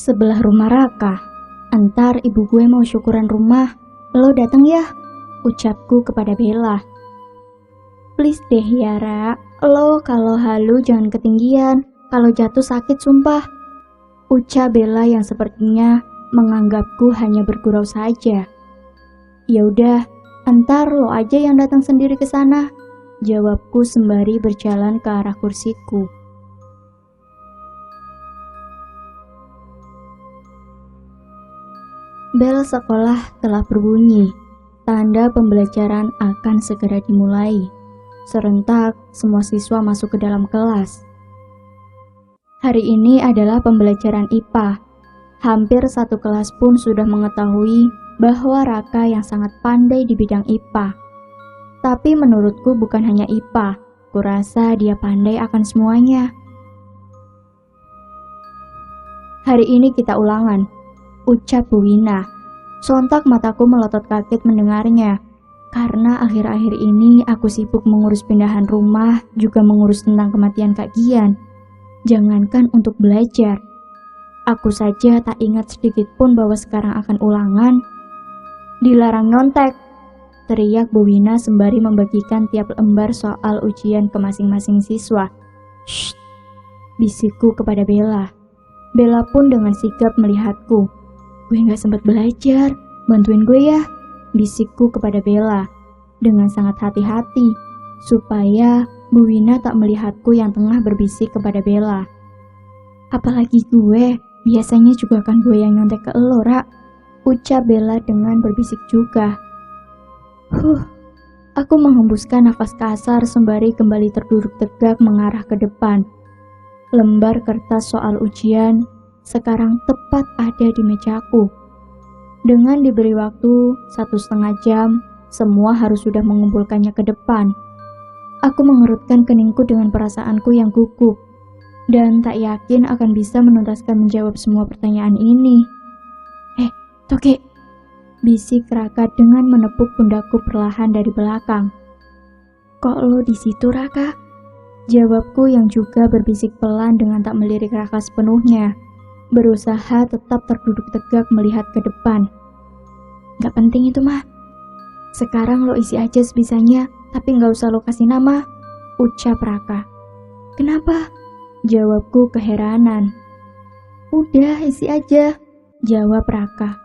Sebelah rumah Raka. Entar ibu gue mau syukuran rumah, lo dateng ya? Ucapku kepada Bella. Please deh ya Ra, lo kalau halu jangan ketinggian, kalau jatuh sakit sumpah. Ucap Bella yang sepertinya menganggapku hanya bergurau saja. Ya udah, entar lo aja yang datang sendiri ke sana, jawabku sembari berjalan ke arah kursiku. Bel sekolah telah berbunyi, tanda pembelajaran akan segera dimulai. Serentak, semua siswa masuk ke dalam kelas. Hari ini adalah pembelajaran IPA. Hampir satu kelas pun sudah mengetahui bahwa Raka yang sangat pandai di bidang IPA. Tapi menurutku bukan hanya IPA, kurasa dia pandai akan semuanya. Hari ini kita ulangan, ucap Bu Wina. Sontak mataku melotot kaget mendengarnya, karena akhir-akhir ini aku sibuk mengurus pindahan rumah, juga mengurus tentang kematian Kak Gian. Jangankan untuk belajar, aku saja tak ingat sedikit pun bahwa sekarang akan ulangan. Dilarang nyontek, teriak Bu Wina sembari membagikan tiap lembar soal ujian ke masing-masing siswa. Shh, bisikku kepada Bella. Bella pun dengan sigap melihatku. Gue gak sempat belajar, bantuin gue ya, bisikku kepada Bella dengan sangat hati-hati, supaya Bu Wina tak melihatku yang tengah berbisik kepada Bella. Apalagi gue, biasanya juga kan gue yang nyontek ke elo, Ra, ucap Bella dengan berbisik juga. Aku menghembuskan nafas kasar sembari kembali terduduk tegak mengarah ke depan. Lembar kertas soal ujian sekarang tepat ada di mejaku. Dengan diberi waktu 1,5 jam, semua harus sudah mengumpulkannya ke depan. Aku mengerutkan keningku dengan perasaanku yang gugup, dan tak yakin akan bisa menuntaskan menjawab semua pertanyaan ini. Toke, bisik Raka dengan menepuk pundakku perlahan dari belakang. Kok lo di situ, Raka? Jawabku yang juga berbisik pelan dengan tak melirik Raka sepenuhnya. Berusaha tetap terduduk tegak melihat ke depan. Gak penting itu mah. Sekarang lo isi aja sebisanya, tapi gak usah lo kasih nama, ucap Raka. Kenapa? Jawabku keheranan. Udah isi aja, jawab Raka.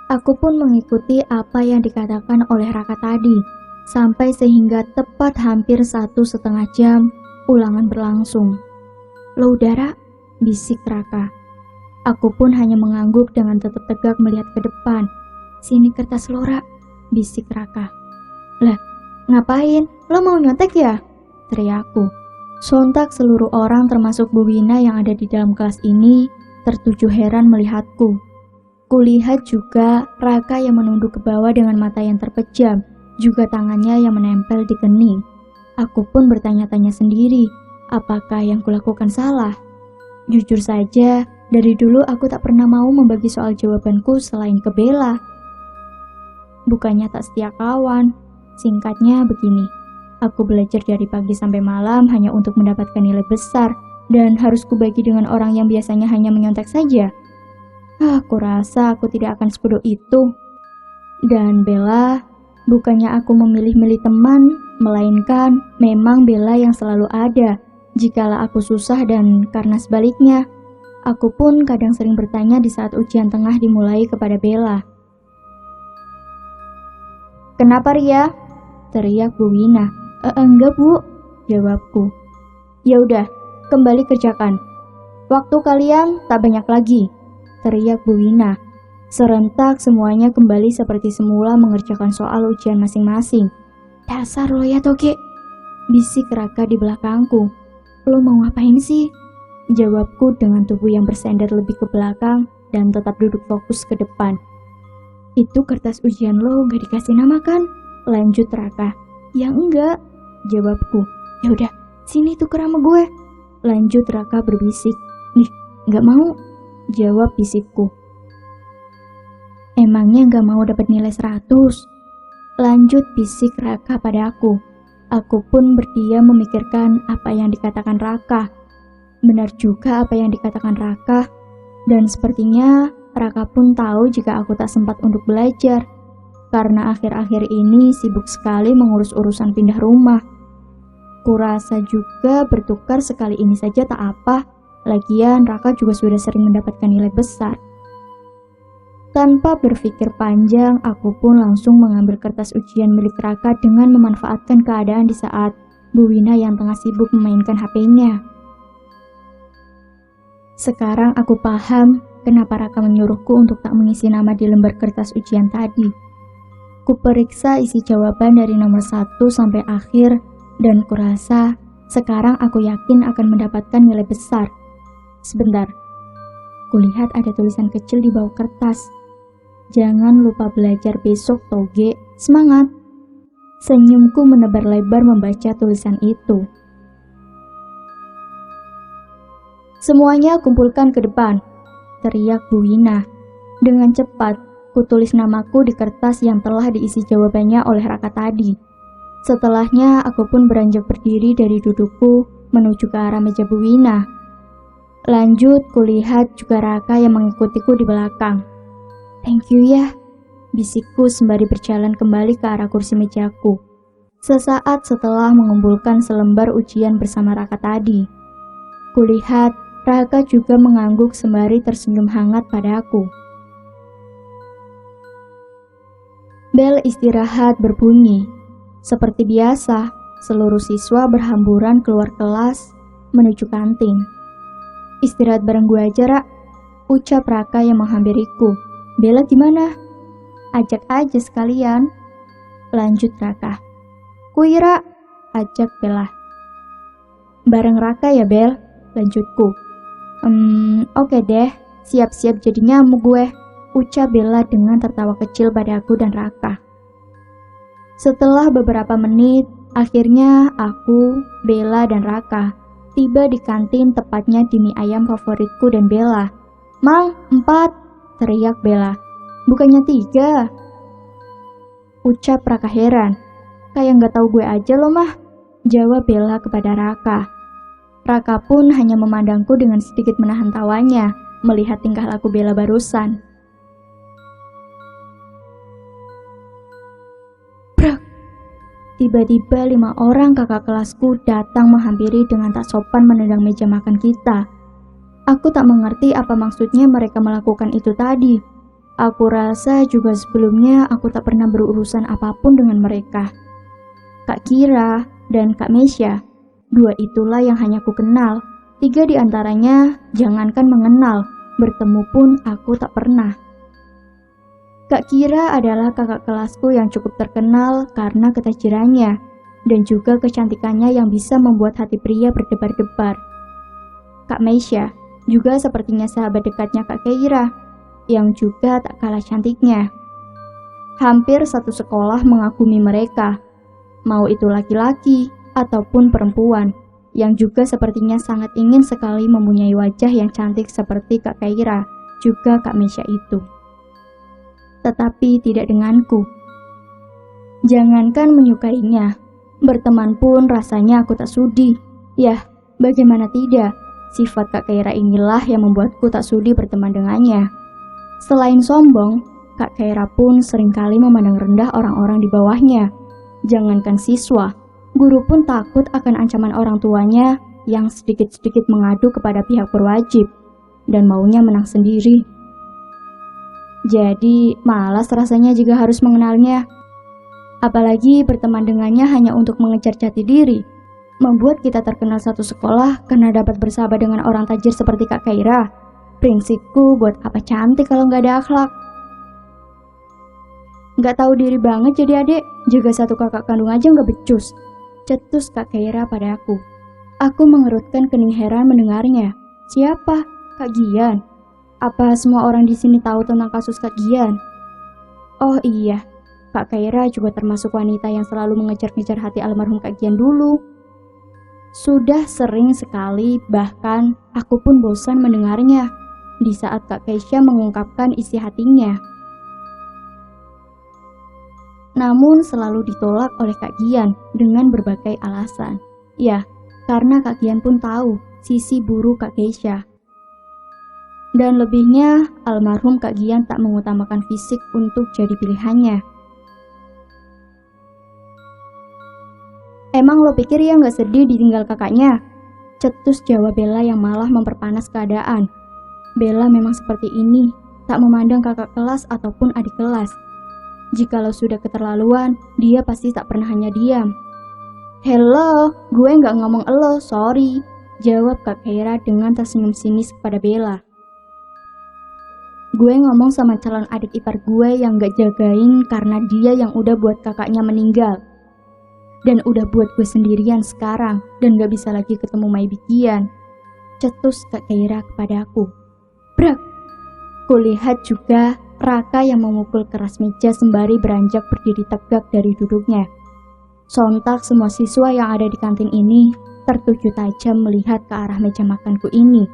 Aku pun mengikuti apa yang dikatakan oleh Raka tadi, sampai sehingga tepat hampir 1,5 jam ulangan berlangsung. Lo udara, bisik Raka. Aku pun hanya mengangguk dengan tetap tegak melihat ke depan. Sini kertas lo, Ra, bisik Raka. Lah, ngapain? Lo mau nyontek ya? Teriakku. Sontak seluruh orang termasuk Bu Wina yang ada di dalam kelas ini tertuju heran melihatku. Kulihat juga Raka yang menunduk ke bawah dengan mata yang terpejam, juga tangannya yang menempel di kening. Aku pun bertanya-tanya sendiri, apakah yang kulakukan salah? Jujur saja, dari dulu aku tak pernah mau membagi soal jawabanku selain ke Bella. Bukannya tak setia kawan, singkatnya begini. Aku belajar dari pagi sampai malam hanya untuk mendapatkan nilai besar, dan harus kubagi dengan orang yang biasanya hanya menyontek saja. Aku rasa aku tidak akan sebodoh itu. Dan Bella, bukannya aku memilih-milih teman, melainkan memang Bella yang selalu ada jikalau aku susah, dan karena sebaliknya, aku pun kadang sering bertanya di saat ujian tengah dimulai kepada Bella. Kenapa Ria? Teriak Bu Wina. Enggak Bu, jawabku. Ya udah, kembali kerjakan. Waktu kalian tak banyak lagi, teriak Bu Wina. Serentak semuanya kembali seperti semula mengerjakan soal ujian masing-masing. Dasar lo ya Toge, bisik Raka di belakangku. Lo mau ngapain sih? Jawabku dengan tubuh yang bersender lebih ke belakang dan tetap duduk fokus ke depan. Itu kertas ujian lo gak dikasih nama kan? Lanjut Raka. Ya enggak, jawabku. Ya udah, sini tuker sama gue. Lanjut Raka berbisik. Nih, gak mau, jawab bisikku. Emangnya gak mau dapat nilai 100? Lanjut bisik Raka pada aku. Aku pun berdiam memikirkan apa yang dikatakan Raka. Benar juga apa yang dikatakan Raka. Dan sepertinya Raka pun tahu jika aku tak sempat untuk belajar. Karena akhir-akhir ini sibuk sekali mengurus urusan pindah rumah. Kurasa juga bertukar sekali ini saja tak apa. Lagian Raka juga sudah sering mendapatkan nilai besar. Tanpa berpikir panjang, aku pun langsung mengambil kertas ujian milik Raka dengan memanfaatkan keadaan di saat Bu Wina yang tengah sibuk memainkan HP-nya. Sekarang aku paham kenapa Raka menyuruhku untuk tak mengisi nama di lembar kertas ujian tadi. Kuperiksa isi jawaban dari nomor 1 sampai akhir dan kurasa sekarang aku yakin akan mendapatkan nilai besar. Sebentar, kulihat ada tulisan kecil di bawah kertas. Jangan lupa belajar besok, Toge. Semangat! Senyumku menebar lebar membaca tulisan itu. Semuanya kumpulkan ke depan, teriak Bu Wina. Dengan cepat, kutulis namaku di kertas yang telah diisi jawabannya oleh Raka tadi. Setelahnya, aku pun beranjak berdiri dari dudukku menuju ke arah meja Bu Wina. Lanjut, kulihat juga Raka yang mengikutiku di belakang. Thank you ya, bisikku sembari berjalan kembali ke arah kursi mejaku. Sesaat setelah mengumpulkan selembar ujian bersama Raka tadi. Kulihat, Raka juga mengangguk sembari tersenyum hangat padaku. Bel istirahat berbunyi. Seperti biasa, seluruh siswa berhamburan keluar kelas menuju kantin. Istirahat bareng gue aja, Ra, ucap Raka yang menghampiriku. Bella gimana? Ajak aja sekalian, lanjut Raka. Kuira, ajak Bella. Bareng Raka ya Bel, lanjutku. Oke deh, siap-siap jadi nyamuk gue, ucap Bella dengan tertawa kecil padaku dan Raka. Setelah beberapa menit, akhirnya aku, Bella dan Raka tiba di kantin, tepatnya di mie ayam favoritku dan Bella. Mang, 4, teriak Bella. Bukannya 3, ucap Raka heran. Kayak gak tahu gue aja loh mah, jawab Bella kepada Raka. Raka pun hanya memandangku dengan sedikit menahan tawanya, melihat tingkah laku Bella barusan. Brak! Tiba-tiba 5 orang kakak kelasku datang menghampiri dengan tak sopan menendang meja makan kita. Aku tak mengerti apa maksudnya mereka melakukan itu tadi. Aku rasa juga sebelumnya aku tak pernah berurusan apapun dengan mereka. Kak Kira dan Kak Mesya, 2 itulah yang hanya ku kenal. 3 diantaranya jangankan mengenal, bertemu pun aku tak pernah. Kak Kira adalah kakak kelasku yang cukup terkenal karena ketajirannya dan juga kecantikannya yang bisa membuat hati pria berdebar-debar. Kak Mesya juga sepertinya sahabat dekatnya Kak Kira, yang juga tak kalah cantiknya. Hampir satu sekolah mengagumi mereka, mau itu laki-laki ataupun perempuan, yang juga sepertinya sangat ingin sekali mempunyai wajah yang cantik seperti Kak Kira, juga Kak Mesya itu. Tetapi tidak denganku. Jangankan menyukainya, berteman pun rasanya aku tak sudi. Yah, bagaimana tidak, sifat Kak Kira inilah yang membuatku tak sudi berteman dengannya. Selain sombong, Kak Kira pun seringkali memandang rendah orang-orang di bawahnya. Jangankan siswa, guru pun takut akan ancaman orang tuanya yang sedikit-sedikit mengadu kepada pihak berwajib dan maunya menang sendiri. Jadi, malas rasanya jika harus mengenalnya. Apalagi berteman dengannya hanya untuk mengejar jati diri, membuat kita terkenal satu sekolah karena dapat bersahabat dengan orang tajir seperti Kak Kira. Prinsipku buat apa cantik kalau nggak ada akhlak. Nggak tahu diri banget jadi adik, juga satu kakak kandung aja nggak becus. cetus Kak Keira padaku. Aku mengerutkan kening heran mendengarnya. Siapa? Kak Gian? Apa semua orang di sini tahu tentang kasus Kak Gian? Oh iya, Kak Keira juga termasuk wanita yang selalu mengejar-ngejar hati almarhum Kak Gian dulu. Sudah sering sekali, bahkan aku pun bosan mendengarnya di saat Kak Keisha mengungkapkan isi hatinya. Namun selalu ditolak oleh Kak Gian dengan berbagai alasan. Ya, karena Kak Gian pun tahu sisi buruk Kak Keisha. Dan lebihnya, almarhum Kak Gian tak mengutamakan fisik untuk jadi pilihannya. Emang lo pikir ya gak sedih ditinggal kakaknya? Cetus jawab Bella yang malah memperpanas keadaan. Bella memang seperti ini, tak memandang kakak kelas ataupun adik kelas. Jikalau sudah keterlaluan, dia pasti tak pernah hanya diam. Hello, gue gak ngomong elo, sorry, jawab Kak Keira dengan tersenyum sinis kepada Bella. Gue ngomong sama calon adik ipar gue yang gak jagain karena dia yang udah buat kakaknya meninggal. Dan udah buat gue sendirian sekarang dan gak bisa lagi ketemu Mai Bikian. Cetus Kak Keira kepadaku. Brak! Kulihat juga Raka yang memukul keras meja sembari beranjak berdiri tegak dari duduknya. Sontak semua siswa yang ada di kantin ini tertuju tajam melihat ke arah meja makanku ini.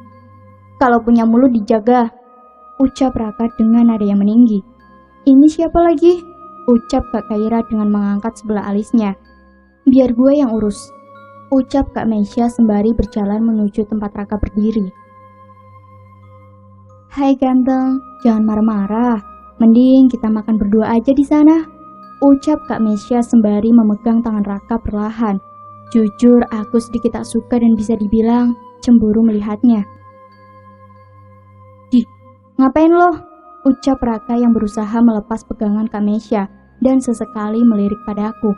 Kalau punya mulut dijaga, ucap Raka dengan nada yang meninggi. Ini siapa lagi? Ucap Kak Keira dengan mengangkat sebelah alisnya. Biar gue yang urus, ucap Kak Meisha sembari berjalan menuju tempat Raka berdiri. Hai ganteng, jangan marah-marah. Mending kita makan berdua aja di sana, ucap Kak Meisha sembari memegang tangan Raka perlahan. Jujur, aku sedikit tak suka dan bisa dibilang cemburu melihatnya. Ngapain lo? Ucap Raka yang berusaha melepas pegangan Kak Meisha dan sesekali melirik padaku.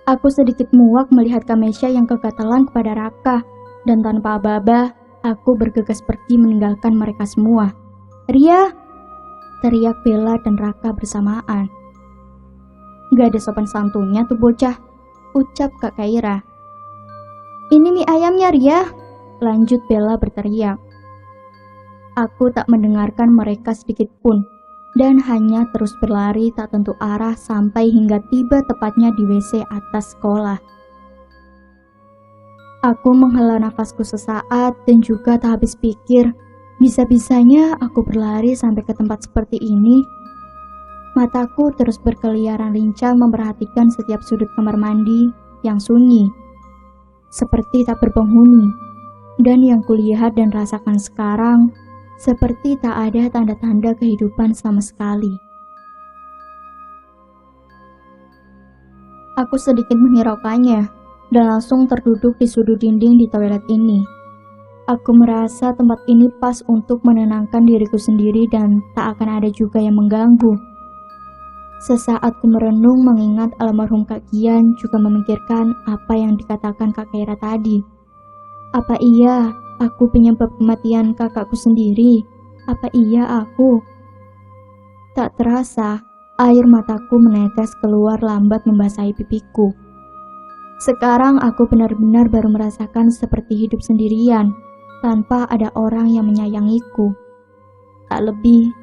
Aku sedikit muak melihat Kak Meisha yang kegatalan kepada Raka, dan tanpa aba-aba, aku bergegas pergi meninggalkan mereka semua. Ria! Teriak Bella dan Raka bersamaan. Gak ada sopan santunnya tuh bocah, ucap Kak Keira. Ini mie ayamnya Ria, lanjut Bella berteriak. Aku tak mendengarkan mereka sedikit pun, dan hanya terus berlari tak tentu arah sampai hingga tiba tepatnya di WC atas sekolah. Aku menghela nafasku sesaat dan juga tak habis pikir, bisa-bisanya aku berlari sampai ke tempat seperti ini. Mataku terus berkeliaran lincah memperhatikan setiap sudut kamar mandi yang sunyi, seperti tak berpenghuni, dan yang kulihat dan rasakan sekarang, seperti tak ada tanda-tanda kehidupan sama sekali. Aku sedikit menghiraukannya dan langsung terduduk di sudut dinding di toilet ini. Aku merasa tempat ini pas untuk menenangkan diriku sendiri dan tak akan ada juga yang mengganggu. Sesaat ku merenung mengingat almarhum Kak Gian juga memikirkan apa yang dikatakan Kak Keira tadi. Apa iya aku penyebab kematian kakakku sendiri? Apa iya aku? Tak terasa, air mataku menetes keluar lambat membasahi pipiku. Sekarang aku benar-benar baru merasakan seperti hidup sendirian, tanpa ada orang yang menyayangiku. Tak lebih,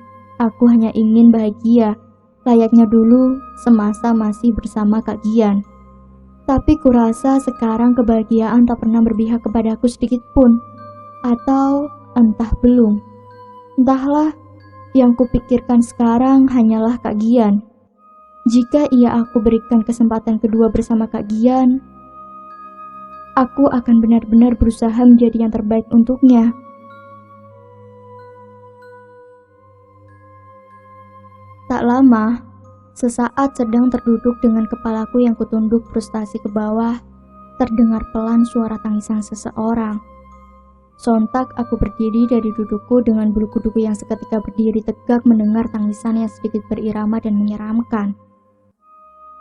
aku hanya ingin bahagia, layaknya dulu semasa masih bersama Kak Gian. Tapi kurasa sekarang kebahagiaan tak pernah berpihak kepadaku sedikit pun. Atau entah belum. Entahlah, yang kupikirkan sekarang hanyalah Kak Gian. Jika ia aku berikan kesempatan kedua bersama Kak Gian, aku akan benar-benar berusaha menjadi yang terbaik untuknya. Tak lama, sesaat sedang terduduk dengan kepalaku yang kutunduk frustasi ke bawah, terdengar pelan suara tangisan seseorang. Sontak aku berdiri dari dudukku dengan bulu kuduku yang seketika berdiri tegak mendengar tangisan yang sedikit berirama dan menyeramkan.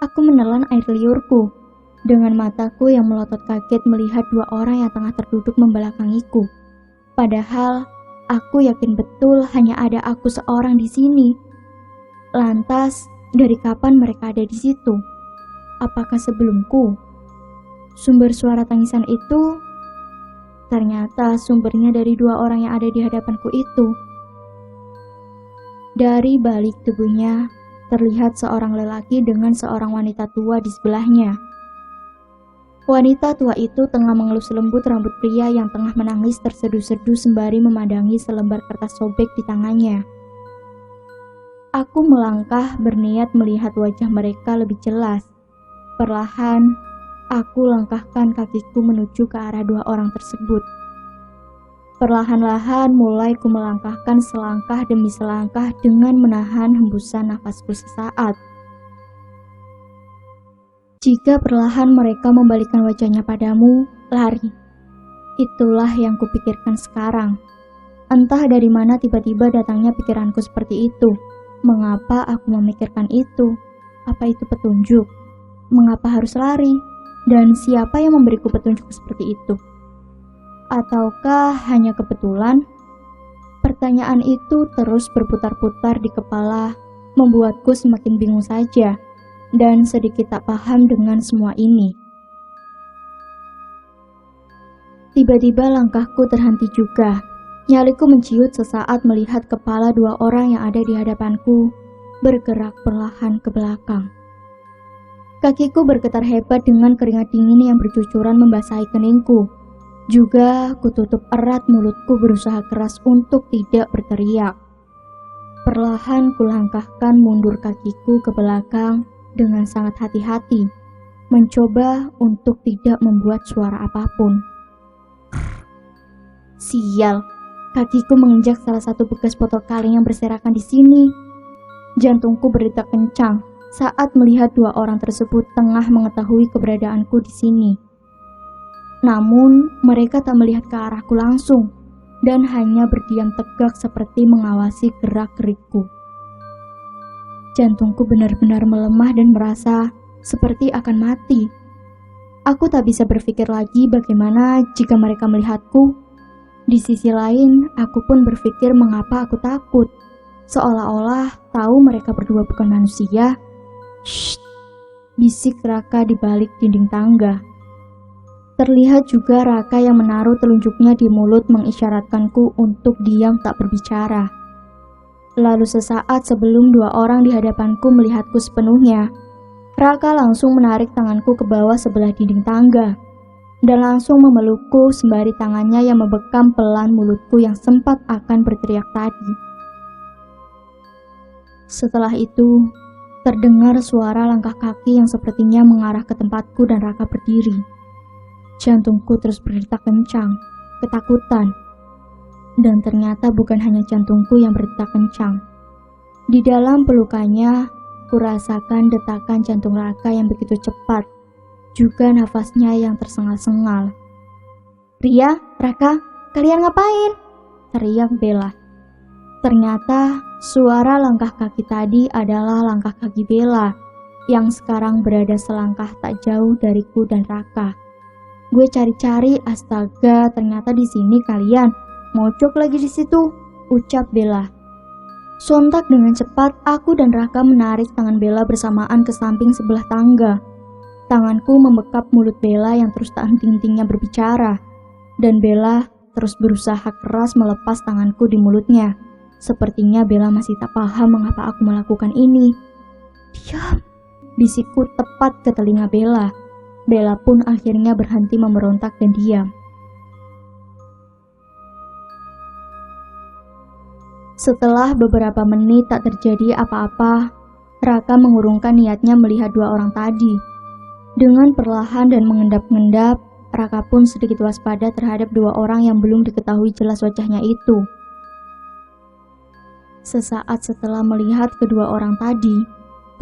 Aku menelan air liurku, dengan mataku yang melotot kaget melihat dua orang yang tengah terduduk membelakangiku. Padahal, aku yakin betul hanya ada aku seorang di sini. Lantas, dari kapan mereka ada di situ? Apakah sebelumku? Sumber suara tangisan itu ternyata sumbernya dari dua orang yang ada di hadapanku itu. Dari balik tubuhnya, terlihat seorang lelaki dengan seorang wanita tua di sebelahnya. Wanita tua itu tengah mengelus lembut rambut pria yang tengah menangis terseduh-seduh sembari memandangi selembar kertas sobek di tangannya. Aku melangkah berniat melihat wajah mereka lebih jelas. Perlahan, aku langkahkan kakiku menuju ke arah dua orang tersebut. Perlahan-lahan mulai ku melangkahkan selangkah demi selangkah dengan menahan hembusan nafasku sesaat. Jika perlahan mereka membalikkan wajahnya padamu, lari. Itulah yang kupikirkan sekarang. Entah dari mana tiba-tiba datangnya pikiranku seperti itu. Mengapa aku memikirkan itu? Apa itu petunjuk? Mengapa harus lari? Dan siapa yang memberiku petunjuk seperti itu? Ataukah hanya kebetulan? Pertanyaan itu terus berputar-putar di kepala, membuatku semakin bingung saja, dan sedikit tak paham dengan semua ini. Tiba-tiba langkahku terhenti juga. Nyaliku menciut sesaat melihat kepala dua orang yang ada di hadapanku bergerak perlahan ke belakang. Kakiku bergetar hebat dengan keringat dingin yang bercucuran membasahi keningku. Juga kututup erat mulutku berusaha keras untuk tidak berteriak. Perlahan kulangkahkan mundur kakiku ke belakang dengan sangat hati-hati, mencoba untuk tidak membuat suara apapun. Sial, kakiku menginjak salah satu bekas botol kaleng yang berserakan di sini. Jantungku berdetak kencang saat melihat dua orang tersebut tengah mengetahui keberadaanku di sini. Namun, mereka tak melihat ke arahku langsung dan hanya berdiam tegak seperti mengawasi gerak-gerikku. Jantungku benar-benar melemah dan merasa seperti akan mati. Aku tak bisa berpikir lagi bagaimana jika mereka melihatku. Di sisi lain, aku pun berpikir mengapa aku takut. Seolah-olah tahu mereka berdua bukan manusia. Shh, bisik Raka di balik dinding tangga. Terlihat juga Raka yang menaruh telunjuknya di mulut mengisyaratkanku untuk diam tak berbicara. Lalu sesaat sebelum dua orang di hadapanku melihatku sepenuhnya, Raka langsung menarik tanganku ke bawah sebelah dinding tangga dan langsung memelukku sembari tangannya yang membekam pelan mulutku yang sempat akan berteriak tadi. Setelah itu, terdengar suara langkah kaki yang sepertinya mengarah ke tempatku dan Raka berdiri. Jantungku terus berdetak kencang, ketakutan. Dan ternyata bukan hanya jantungku yang berdetak kencang. Di dalam pelukannya, kurasakan detakan jantung Raka yang begitu cepat, juga nafasnya yang tersengal-sengal. "Ria, Raka, kalian ngapain?" teriak Bella. Ternyata suara langkah kaki tadi adalah langkah kaki Bella yang sekarang berada selangkah tak jauh dariku dan Raka. Gue cari-cari, astaga, ternyata di sini kalian. Mocok lagi di situ, ucap Bella. Sontak dengan cepat, aku dan Raka menarik tangan Bella bersamaan ke samping sebelah tangga. Tanganku membekap mulut Bella yang terus tak henti-hentinya berbicara, dan Bella terus berusaha keras melepas tanganku di mulutnya. Sepertinya Bella masih tak paham mengapa aku melakukan ini. "Diam," bisikku tepat ke telinga Bella. Bella pun akhirnya berhenti memberontak dan diam. Setelah beberapa menit tak terjadi apa-apa, Raka mengurungkan niatnya melihat dua orang tadi. Dengan perlahan dan mengendap-endap, Raka pun sedikit waspada terhadap dua orang yang belum diketahui jelas wajahnya itu. Sesaat setelah melihat kedua orang tadi,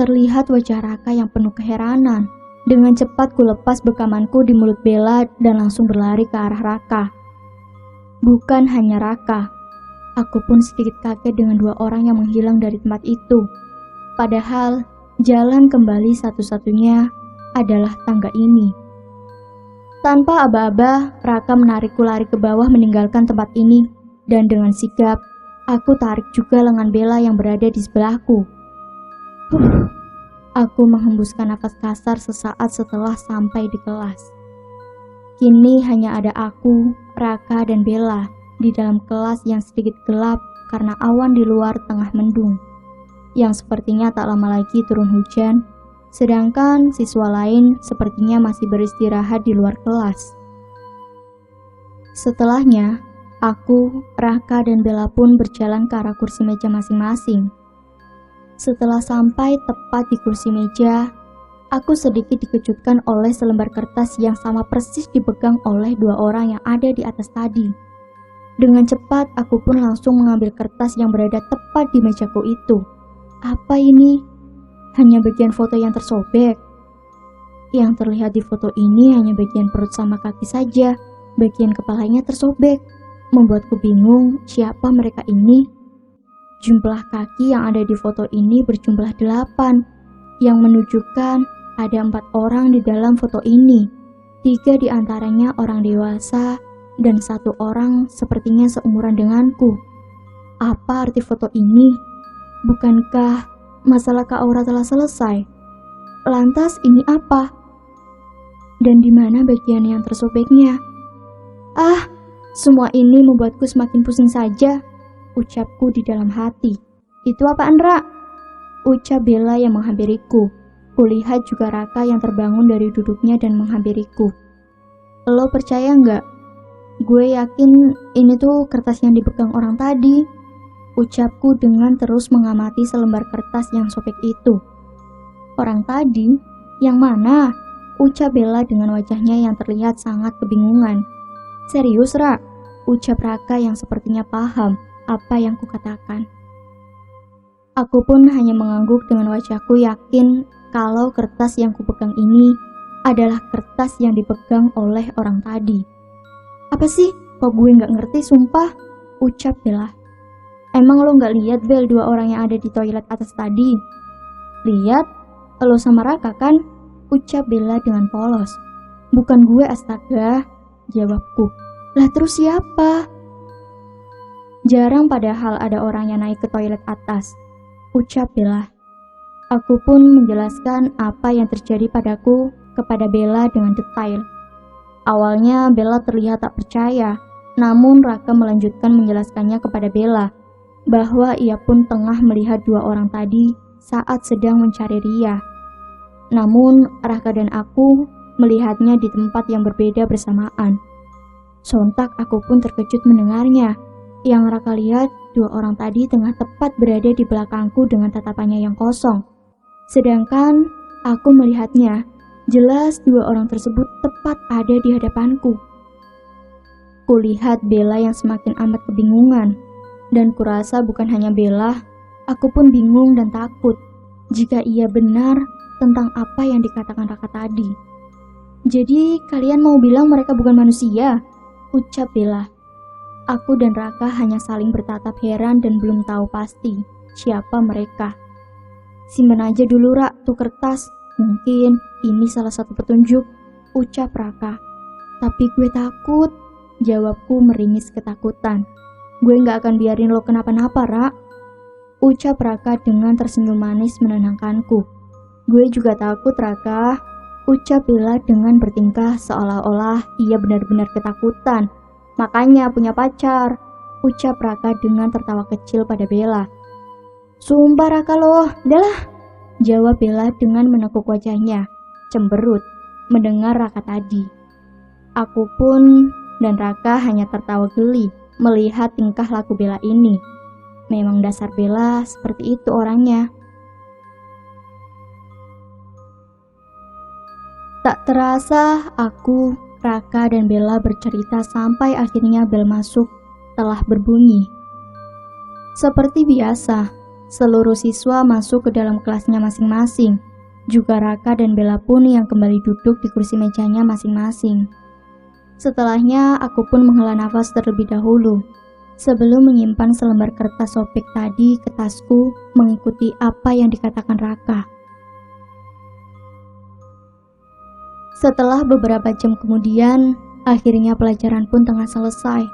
terlihat wajah Raka yang penuh keheranan. Dengan cepat kulepas bekamanku di mulut Bella dan langsung berlari ke arah Raka. Bukan hanya Raka, aku pun sedikit kaget dengan dua orang yang menghilang dari tempat itu. Padahal jalan kembali satu-satunya adalah tangga ini. Tanpa aba-aba, Raka menarikku lari ke bawah meninggalkan tempat ini, dan dengan sigap, aku tarik juga lengan Bella yang berada di sebelahku. Aku menghembuskan nafas kasar sesaat setelah sampai di kelas. Kini hanya ada aku, Raka, dan Bella di dalam kelas yang sedikit gelap karena awan di luar tengah mendung, yang sepertinya tak lama lagi turun hujan, sedangkan siswa lain sepertinya masih beristirahat di luar kelas. Setelahnya, aku, Raka, dan Bella pun berjalan ke arah kursi meja masing-masing. Setelah sampai tepat di kursi meja, aku sedikit dikejutkan oleh selembar kertas yang sama persis dipegang oleh dua orang yang ada di atas tadi. Dengan cepat, aku pun langsung mengambil kertas yang berada tepat di mejaku itu. Apa ini? Hanya bagian foto yang tersobek. Yang terlihat di foto ini hanya bagian perut sama kaki saja. Bagian kepalanya tersobek. Membuatku bingung siapa mereka ini. Jumlah kaki yang ada di foto ini berjumlah 8, yang menunjukkan ada 4 orang di dalam foto ini. 3 di antaranya orang dewasa, dan 1 orang sepertinya seumuran denganku. Apa arti foto ini? Bukankah masalah Kak Aura telah selesai? Lantas ini apa? Dan di mana bagian yang tersobeknya? Ah, semua ini membuatku semakin pusing saja, ucapku di dalam hati. Itu apaan, Ra? Ucap Bella yang menghampiriku. Kulihat juga Raka yang terbangun dari duduknya dan menghampiriku. Lo percaya nggak? Gue yakin ini tuh kertas yang dipegang orang tadi, ucapku dengan terus mengamati selembar kertas yang sobek itu. Orang tadi? Yang mana? Ucap Bella dengan wajahnya yang terlihat sangat kebingungan. Serius, Ra? Ucap Raka yang sepertinya paham apa yang kukatakan. Aku pun hanya mengangguk dengan wajahku yakin kalau kertas yang kupegang ini adalah kertas yang dipegang oleh orang tadi. Apa sih? Kok gue nggak ngerti, sumpah, ucap Bella. Emang lo nggak lihat, Bel, 2 orang yang ada di toilet atas tadi? Lihat, lo sama Raka kan? Ucap Bella dengan polos. Bukan gue, astaga, jawabku. Lah terus siapa? Jarang padahal ada orang yang naik ke toilet atas, ucap Bella. Aku pun menjelaskan apa yang terjadi padaku kepada Bella dengan detail. Awalnya Bella terlihat tak percaya, namun Raka melanjutkan menjelaskannya kepada Bella bahwa ia pun tengah melihat 2 orang tadi saat sedang mencari Ria. Namun Raka dan aku melihatnya di tempat yang berbeda bersamaan. Sontak aku pun terkejut mendengarnya. Yang Raka lihat 2 orang tadi tengah tepat berada di belakangku dengan tatapannya yang kosong. Sedangkan aku melihatnya jelas 2 orang tersebut tepat ada di hadapanku. Kulihat Bella yang semakin amat kebingungan, dan kurasa bukan hanya Bella, aku pun bingung dan takut jika ia benar tentang apa yang dikatakan Raka tadi. Jadi kalian mau bilang mereka bukan manusia? Ucap Bella. Aku dan Raka hanya saling bertatap heran dan belum tahu pasti siapa mereka. Simpen aja dulu, Ra, tuh kertas. Mungkin ini salah satu petunjuk, ucap Raka. Tapi gue takut, jawabku meringis ketakutan. Gue gak akan biarin lo kenapa-napa, Ra, ucap Raka dengan tersenyum manis menenangkanku. Gue juga takut, Raka, ucap Bella dengan bertingkah seolah-olah ia benar-benar ketakutan. Makanya punya pacar, ucap Raka dengan tertawa kecil pada Bella. Sumpah Raka lo, udahlah, jawab Bella dengan menekuk wajahnya, cemberut, mendengar Raka tadi. Aku pun dan Raka hanya tertawa geli melihat tingkah laku Bella ini. Memang dasar Bella seperti itu orangnya. Tak terasa aku, Raka, dan Bella bercerita sampai akhirnya bel masuk telah berbunyi. Seperti biasa, seluruh siswa masuk ke dalam kelasnya masing-masing. Juga Raka dan Bella pun yang kembali duduk di kursi mejanya masing-masing. Setelahnya aku pun menghela nafas terlebih dahulu sebelum menyimpan selembar kertas sobek tadi ke tasku mengikuti apa yang dikatakan Raka. Setelah beberapa jam kemudian, akhirnya pelajaran pun tengah selesai.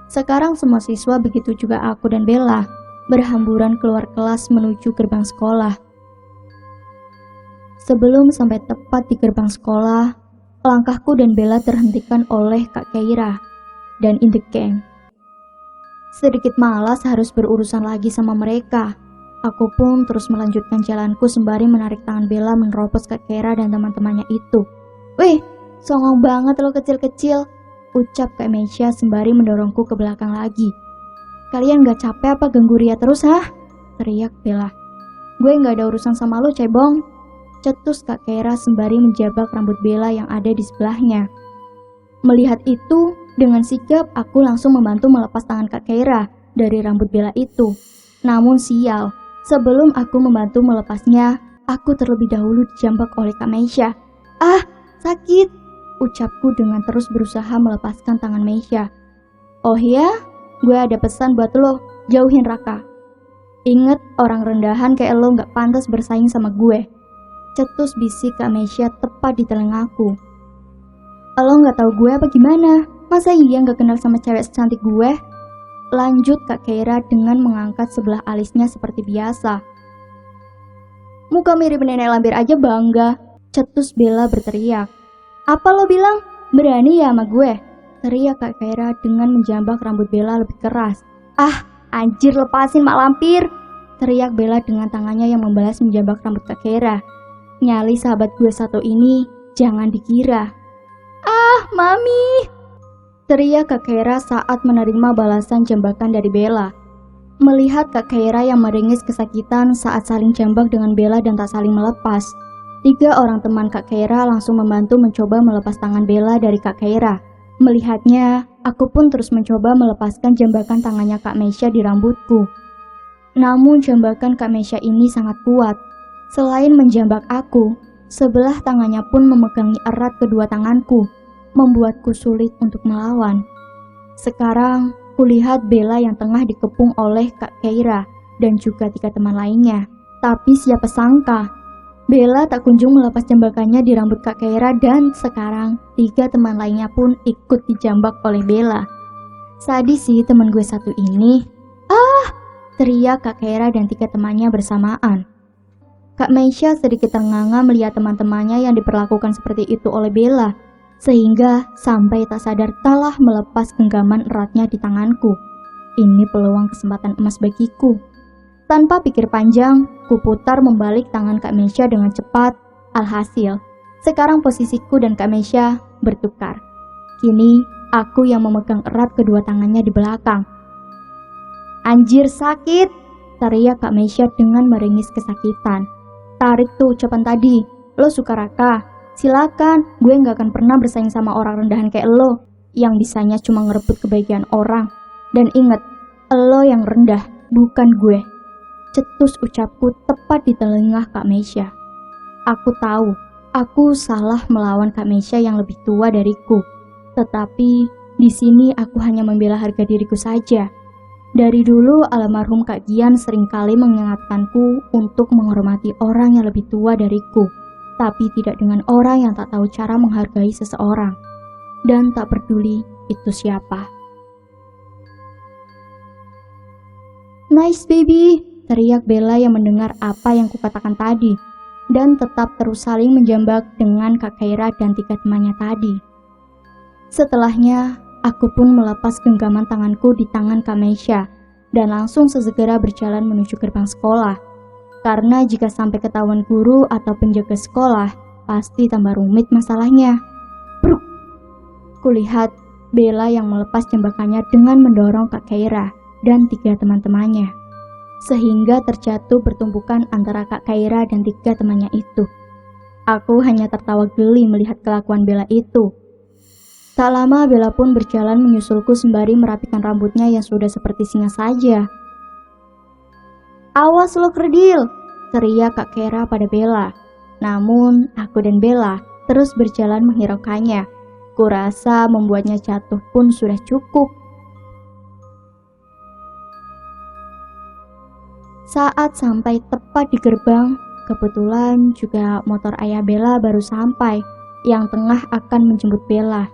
Sekarang semua siswa, begitu juga aku dan Bella, berhamburan keluar kelas menuju gerbang sekolah. Sebelum sampai tepat di gerbang sekolah, Langkahku dan Bella terhentikan oleh Kak Keira dan In the Gang. Sedikit malas harus berurusan lagi sama mereka. Aku pun terus melanjutkan jalanku sembari menarik tangan Bella menerobos Kak Keira dan teman-temannya itu. "Wih, songong banget lo kecil-kecil," ucap Kak Meisha sembari mendorongku ke belakang lagi. "Kalian gak capek apa ganggu Ria terus, hah?" teriak Bella. "Gue gak ada urusan sama lo, cebong," cetus Kak Keira sembari menjabak rambut Bella yang ada di sebelahnya. Melihat itu, dengan sigap aku langsung membantu melepas tangan Kak Keira dari rambut Bella itu. Namun sial, sebelum aku membantu melepasnya, aku terlebih dahulu dijambak oleh Kak Meisha. "Ah, sakit," ucapku dengan terus berusaha melepaskan tangan Meisha. "Oh ya, gue ada pesan buat lo, jauhin Raka. Ingat, orang rendahan kayak lo gak pantas bersaing sama gue," cetus bisik Kak Meisha tepat di telingaku. "Lo gak tahu gue apa gimana? Masa iya gak kenal sama cewek secantik gue?" lanjut Kak Keira dengan mengangkat sebelah alisnya seperti biasa. "Muka mirip nenek lampir aja bangga," cetus Bella berteriak. "Apa lo bilang? Berani ya sama gue?" teriak Kak Keira dengan menjambak rambut Bella lebih keras. "Ah, anjir, lepasin mak lampir," teriak Bella dengan tangannya yang membalas menjambak rambut Kak Keira. Nyali sahabat gue satu ini jangan dikira. "Ah, mami!" teriak Kak Keira saat menerima balasan jambakan dari Bella. Melihat Kak Keira yang meringis kesakitan saat saling jambak dengan Bella dan tak saling melepas, 3 orang teman Kak Keira langsung membantu mencoba melepas tangan Bella dari Kak Keira. Melihatnya, aku pun terus mencoba melepaskan jambakan tangannya Kak Meisha di rambutku. Namun jambakan Kak Meisha ini sangat kuat. Selain menjambak aku, sebelah tangannya pun memegangi erat kedua tanganku, membuatku sulit untuk melawan. Sekarang, kulihat Bella yang tengah dikepung oleh Kak Keira dan juga 3 teman lainnya. Tapi siapa sangka, Bella tak kunjung melepas jambakannya di rambut Kak Keira dan sekarang 3 teman lainnya pun ikut dijambak oleh Bella. Sadis sih teman gue satu ini. "Ah!" teriak Kak Keira dan 3 temannya bersamaan. Kak Meisha sedikit ternganga melihat teman-temannya yang diperlakukan seperti itu oleh Bella, sehingga sampai tak sadar telah melepas genggaman eratnya di tanganku. Ini peluang kesempatan emas bagiku. Tanpa pikir panjang, kuputar membalik tangan Kak Meisha dengan cepat. Alhasil, sekarang posisiku dan Kak Meisha bertukar. Kini, aku yang memegang erat kedua tangannya di belakang. "Anjir, sakit!" teriak Kak Meisha dengan meringis kesakitan. "Tarik tuh ucapan tadi, lo suka Raka. Silakan, gue gak akan pernah bersaing sama orang rendahan kayak lo, yang bisanya cuma ngerebut kebahagiaan orang. Dan inget, lo yang rendah, bukan gue," cetus ucapku tepat di telinga Kak Meisha. Aku tahu, aku salah melawan Kak Meisha yang lebih tua dariku. Tetapi, di sini aku hanya membela harga diriku saja. Dari dulu, almarhum Kak Gian seringkali mengingatkanku untuk menghormati orang yang lebih tua dariku, tapi tidak dengan orang yang tak tahu cara menghargai seseorang, dan tak peduli itu siapa. "Nice baby," teriak Bella yang mendengar apa yang kukatakan tadi, dan tetap terus saling menjambak dengan Kak Keira dan 3 temannya tadi. Setelahnya, aku pun melepas genggaman tanganku di tangan Kak Meisha dan langsung sesegera berjalan menuju gerbang sekolah. Karena jika sampai ketahuan guru atau penjaga sekolah, pasti tambah rumit masalahnya. Bruk! Kulihat Bella yang melepas jambakannya dengan mendorong Kak Keira dan 3 teman-temannya, sehingga terjatuh bertumpukan antara Kak Keira dan 3 temannya itu. Aku hanya tertawa geli melihat kelakuan Bella itu. Tak lama Bella pun berjalan menyusulku sembari merapikan rambutnya yang sudah seperti singa saja. "Awas lo kerdil!" teriak Kak Keira pada Bella. Namun aku dan Bella terus berjalan menghiraukannya. Kurasa membuatnya jatuh pun sudah cukup. Saat sampai tepat di gerbang, kebetulan juga motor ayah Bella baru sampai yang tengah akan menjemput Bella.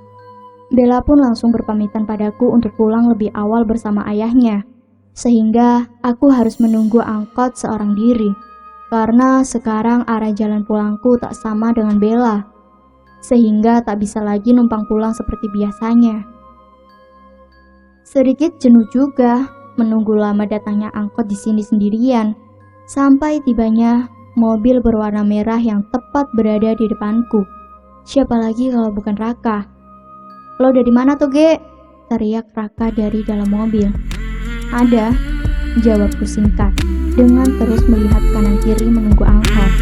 Bella pun langsung berpamitan padaku untuk pulang lebih awal bersama ayahnya, sehingga aku harus menunggu angkot seorang diri, karena sekarang arah jalan pulangku tak sama dengan Bella. sehingga tak bisa lagi numpang pulang seperti biasanya. Sedikit jenuh juga menunggu lama datangnya angkot di sini sendirian, sampai tibanya mobil berwarna merah yang tepat berada di depanku. Siapa lagi kalau bukan Raka? "Lo dari mana tuh, Ge?" teriak Raka dari dalam mobil. "Ada," jawabku singkat, dengan terus melihat kanan kiri menunggu angkot.